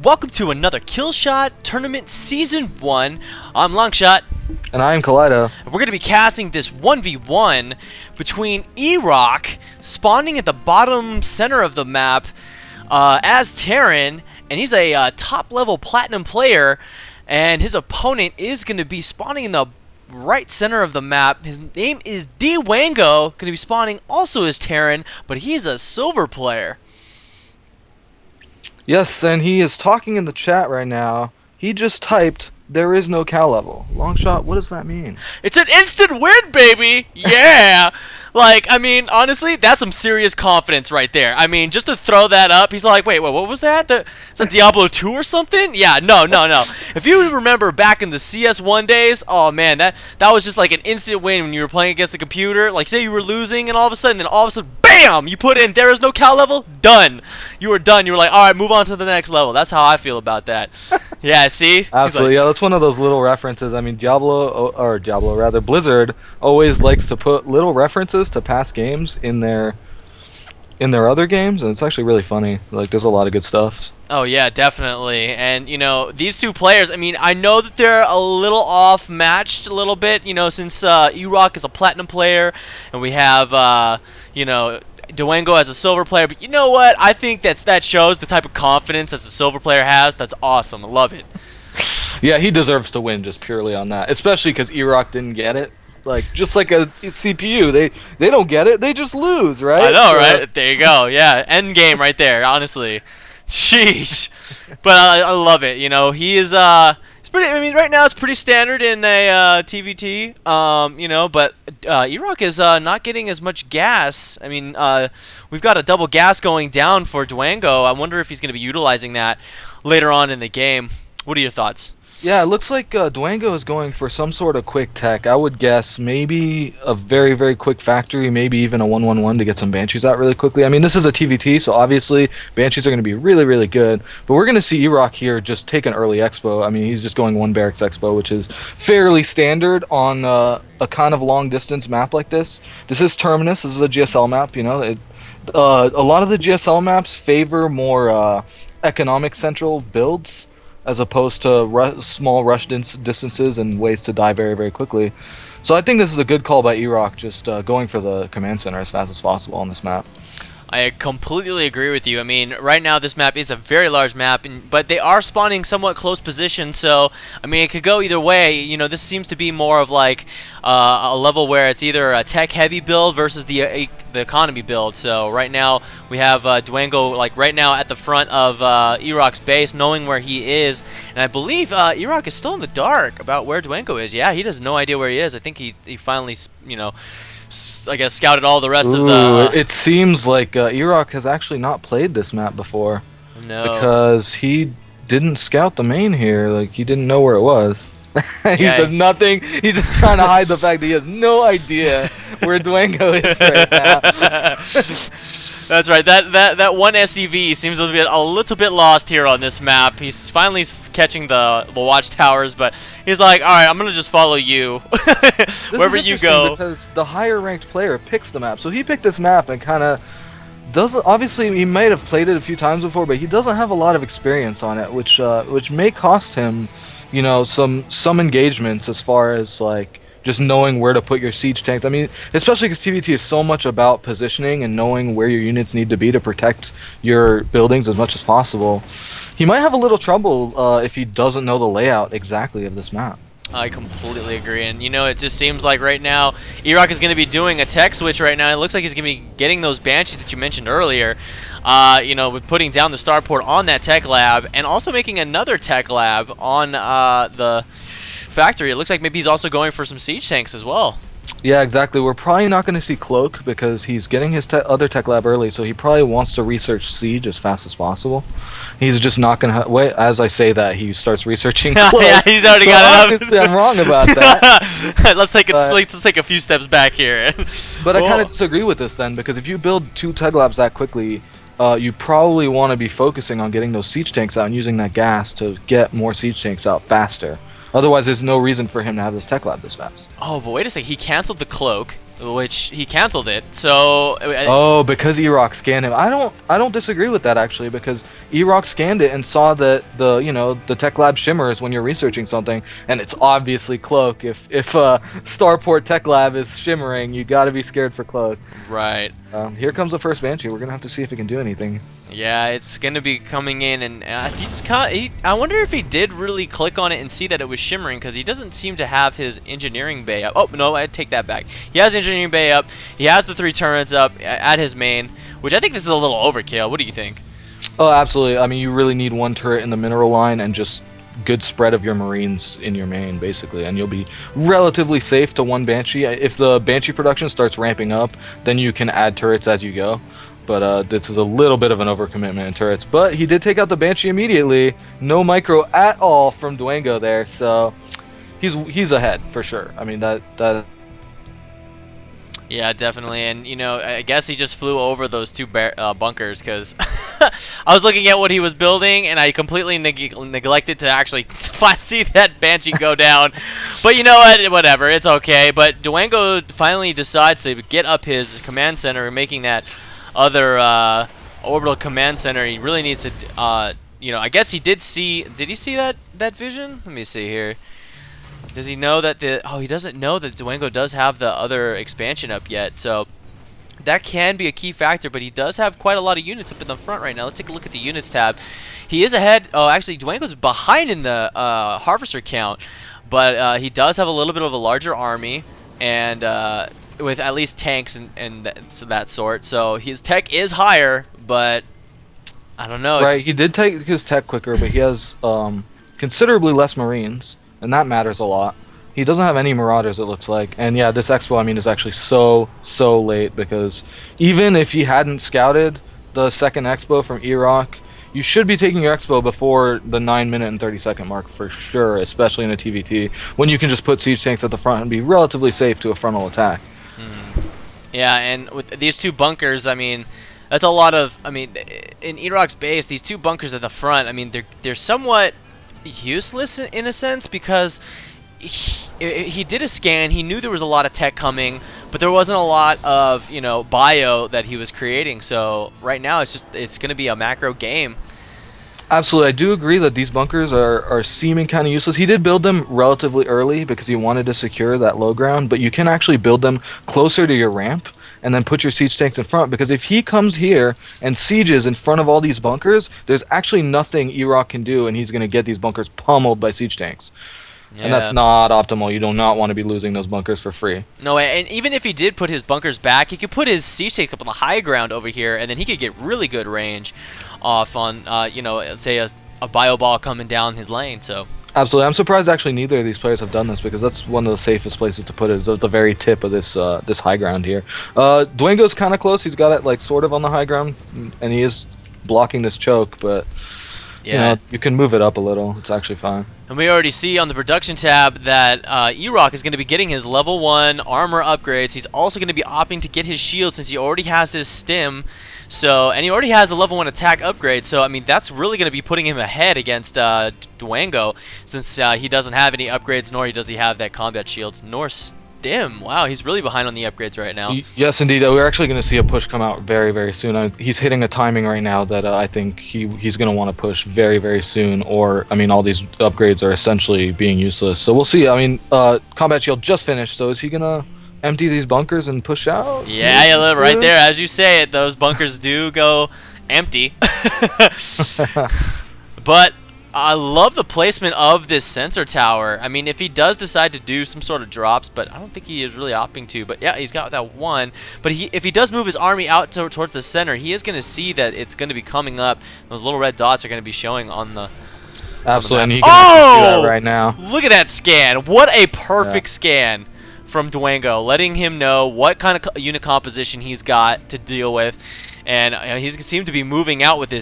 Welcome to another Killshot Tournament Season 1. I'm Longshot. And I'm Kaleido. We're going to be casting this 1v1 between Erock, spawning at the bottom center of the map as Terran, and he's a top-level Platinum player, and his opponent is going to be spawning in the right center of the map. His name is Dwango, going to be spawning also as Terran, but he's a Silver player. Yes, and he is talking in the chat right now. He just typed, "There is no Cal level." Longshot, what does that mean? It's an instant win, baby! Yeah! Like, I mean, honestly, that's some serious confidence right there. I mean, just to throw that up, he's like, wait, what was that? Is that Diablo 2 or something? Yeah, no. If you remember back in the CS1 days, oh man, that was just like an instant win when you were playing against the computer. Like, say you were losing, and all of a sudden, BAM! You put in, there is no Cal level, done. You were done. You were like, alright, move on to the next level. That's how I feel about that. Yeah, see? Absolutely, yeah, that's one of those little references. I mean, Blizzard always likes to put little references to past games in their other games, and it's actually really funny. Like, there's a lot of good stuff. Oh yeah, definitely. And you know, these two players, I mean, I know that they're a little off matched a little bit, you know, since Erock is a Platinum player and we have you know, Dwango as a Silver player, but you know what? I think that shows the type of confidence that the Silver player has. That's awesome. I love it. Yeah, he deserves to win just purely on that, especially because Erock didn't get it. Like, just like a CPU, they don't get it, they just lose, right? I know, right? There you go. Yeah, end game right there, honestly. Sheesh. But I love it, you know. He is it's pretty, I mean, right now it's pretty standard in a TVT, you know, but Erock is not getting as much gas. I mean, we've got a double gas going down for Dwango. I wonder if he's going to be utilizing that later on in the game. What are your thoughts? Yeah, it looks like Dwango is going for some sort of quick tech. I would guess maybe a very, very quick factory, maybe even a 1-1-1 to get some Banshees out really quickly. I mean, this is a TVT, so obviously Banshees are going to be really, really good. But we're going to see Erock here just take an early Expo. I mean, he's just going one Barracks Expo, which is fairly standard on a kind of long-distance map like this. This is Terminus. This is a GSL map, you know. A lot of the GSL maps favor more economic central builds, as opposed to small rush distances and ways to die very, very quickly. So I think this is a good call by Erock, just going for the command center as fast as possible on this map. I completely agree with you. I mean, right now this map is a very large map, but they are spawning somewhat close position, so, I mean, it could go either way. You know, this seems to be more of like a level where it's either a tech-heavy build versus the economy build. So right now we have Dwango, like, right now at the front of Erock's base, knowing where he is, and I believe Erock is still in the dark about where Dwango is. Yeah, he has no idea where he is. I think he finally, you know, I guess scouted all the rest of the... It seems like Erock has actually not played this map before. No. Because he didn't scout the main here. Like, he didn't know where it was. He said nothing. He's just trying to hide the fact that he has no idea where Dwango is right now. That's right. That one SCV seems a little bit lost here on this map. He's finally catching the watchtowers, but he's like, all right, I'm gonna just follow you wherever you go. Because the higher ranked player picks the map, so he picked this map and kind of doesn't. Obviously, he might have played it a few times before, but he doesn't have a lot of experience on it, which may cost him, you know, some engagements as far as like just knowing where to put your siege tanks. I mean, especially because TVT is so much about positioning and knowing where your units need to be to protect your buildings as much as possible. He might have a little trouble if he doesn't know the layout exactly of this map. I completely agree, and you know, it just seems like right now Erock is going to be doing a tech switch right now. It looks like he's going to be getting those Banshees that you mentioned earlier, you know, with putting down the starport on that tech lab, and also making another tech lab on the factory. It looks like maybe he's also going for some siege tanks as well. Yeah, exactly. We're probably not going to see Cloak because he's getting his other tech lab early, so he probably wants to research Siege as fast as possible. He's just not going to wait. As I say that, he starts researching Cloak. Yeah, he's already got it up. I'm wrong about that. let's take a few steps back here. But I kind of disagree with this then, because if you build 2 tech labs that quickly, you probably want to be focusing on getting those siege tanks out and using that gas to get more siege tanks out faster. Otherwise, there's no reason for him to have this tech lab this fast. Oh, but wait a second. He canceled the Cloak. which he canceled it. So Oh, because Erock scanned him. I don't disagree with that actually, because Erock scanned it and saw that the Tech Lab shimmers when you're researching something, and it's obviously Cloak. If Starport Tech Lab is shimmering, you got to be scared for Cloak. right. Here comes the first Banshee. We're gonna have to see if it can do anything. Yeah, it's gonna be coming in, and I wonder if he did really click on it and see that it was shimmering, because he doesn't seem to have his engineering bay up. Oh no, I take that back. He has engineering bay up. He has the 3 turrets up at his main, which I think this is a little overkill. What do you think? Oh, absolutely. I mean, you really need 1 turret in the mineral line and just good spread of your Marines in your main, basically, and you'll be relatively safe to 1 Banshee. If the Banshee production starts ramping up, then you can add turrets as you go. But this is a little bit of an overcommitment in turrets. But he did take out the Banshee immediately. No micro at all from Dwango there, so he's ahead for sure. I mean that. Yeah, definitely, and I guess he just flew over those 2 bunkers, because I was looking at what he was building, and I completely neglected to actually see that Banshee go down. But you know what? Whatever, it's okay. But Dwango finally decides to get up his command center, making that other orbital command center. He really needs to, I guess he did see. Did he see that vision? Let me see here. Does he know that he doesn't know that Dwango does have the other expansion up yet, so that can be a key factor, but he does have quite a lot of units up in the front right now. Let's take a look at the units tab. He is ahead. Oh, actually, Dwango's behind in the harvester count, but he does have a little bit of a larger army, and with at least tanks and that sort, so his tech is higher, but I don't know. Right, he did take his tech quicker, but he has considerably less Marines. And that matters a lot. He doesn't have any Marauders, it looks like. And yeah, this Expo, I mean, is actually so late, because even if he hadn't scouted the second Expo from Erock, you should be taking your Expo before the 9-minute and 30-second mark for sure, especially in a TVT, when you can just put siege tanks at the front and be relatively safe to a frontal attack. Yeah, and with these 2 bunkers, I mean, that's a lot of, I mean, in Erock's base, these 2 bunkers at the front, I mean, they're somewhat useless in a sense, because he did a scan. He knew there was a lot of tech coming, but there wasn't a lot of bio that he was creating. So right now it's going to be a macro game. Absolutely, I do agree that these bunkers are seeming kind of useless. He did build them relatively early because he wanted to secure that low ground, but you can actually build them closer to your ramp and then put your siege tanks in front, because if he comes here and sieges in front of all these bunkers, there's actually nothing Erock can do, and he's going to get these bunkers pummeled by siege tanks. Yeah. And that's not optimal. You do not want to be losing those bunkers for free. No, and even if he did put his bunkers back, he could put his siege tanks up on the high ground over here, and then he could get really good range off on, say a bio ball coming down his lane. So. Absolutely, I'm surprised actually neither of these players have done this, because that's one of the safest places to put it, is at the very tip of this this high ground here. Dwango's kind of close. He's got it like sort of on the high ground, and he is blocking this choke, but yeah, you can move it up a little. It's actually fine. And we already see on the production tab that Erock is going to be getting his level 1 armor upgrades. He's also going to be opting to get his shield, since he already has his stim. So, and he already has the level 1 attack upgrade, so I mean that's really going to be putting him ahead against Dwango, since he doesn't have any upgrades, nor does he have that combat shields, nor stim. Wow, he's really behind on the upgrades right now. Yes, indeed. We're actually going to see a push come out very soon. He's hitting a timing right now that I think he's going to want to push very soon, or I mean all these upgrades are essentially being useless. So we'll see. I mean, combat shield just finished, so is he going to empty these bunkers and push out? Yeah, right there, as you say it, those bunkers do go empty. But I love the placement of this sensor tower. I mean, if he does decide to do some sort of drops, but I don't think he is really opting to. But yeah, he's got that 1. But if he does move his army out towards the center, he is going to see that it's going to be coming up. Those little red dots are going to be showing on the. Absolutely, and he can do that right now. Look at that scan! What a perfect scan from Dwango, letting him know what kind of unit composition he's got to deal with. And he seemed to be moving out with his